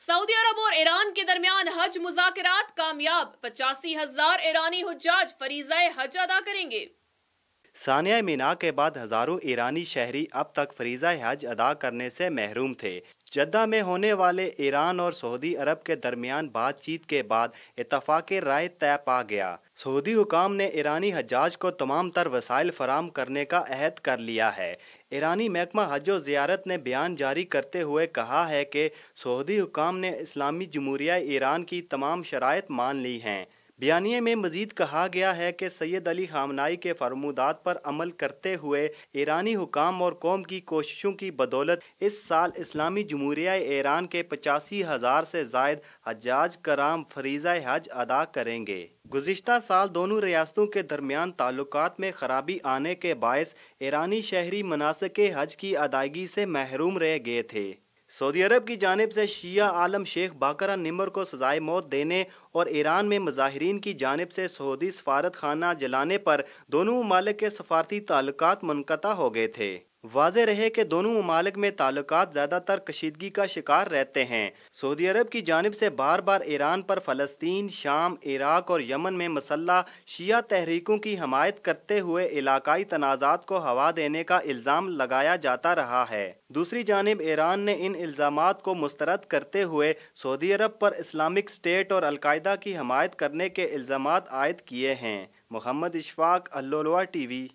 Saudi अरब और Iran के दरमियान हज मुज़ाकरात कामयाब, 85,000 ईरानी हुज्जाज फरीज़ाए हज अदा करेंगे। सानिया मीना के बाद हजारों ईरानी शहरी अब तक फरीज़ा हज अदा करने से महरूम थे। जद्दा में होने वाले ईरान और सऊदी अरब के दरमियान बातचीत के बाद इत्तफाक राय तय पा गया। सऊदी हुकाम ने ईरानी हज्जाज को तमाम तर वसाइल फराम करने का अहद कर लिया है। ईरानी महकमा हज व ज़ियारत ने बयान जारी करते हुए कहा है कि सऊदी हुकाम ने इस्लामी जमहूरिया ईरान की तमाम शराइत मान ली हैं। बयानिए में मजीद कहा गया है कि सैयद अली खामनाई के फरमूदात पर अमल करते हुए ईरानी हुकाम और कौम की कोशिशों की बदौलत इस साल इस्लामी जमहूरिया ईरान के 85,000 से जायद हज्जाज कराम फरीज़ा हज अदा करेंगे। गुज़िश्ता साल दोनों रियासतों के दरमियान ताल्लुकात में खराबी आने के बायस ईरानी शहरी मनासिक हज की अदायगी से महरूम रह गए थे। सऊदी अरब की जानिब से शिया आलम शेख बाकर निमर को सजाए मौत देने और ईरान में मुजाहिरीन की जानिब से सऊदी सफारत खाना जलाने पर दोनों ममालिक के सफारती ताल्लुकात मुनक़ता हो गए थे। वाज़ेह रहे कि दोनों ममालिक में ताल्लुकात ज़्यादातर कशीदगी का शिकार रहते हैं। सऊदी अरब की जानिब से बार बार ईरान पर फ़लस्तीन, शाम, इराक और यमन में मसल्ला शिया तहरीकों की हमायत करते हुए इलाकाई तनाज़ात को हवा देने का इल्ज़ाम लगाया जाता रहा है। दूसरी जानिब ईरान ने इन इल्ज़ामात को मुस्तरद करते हुए सऊदी अरब पर इस्लामिक स्टेट और अलकायदा की हमायत करने के इल्ज़ामात आयद किए हैं। मोहम्मद इशफाक, अल-लुलवा टीवी।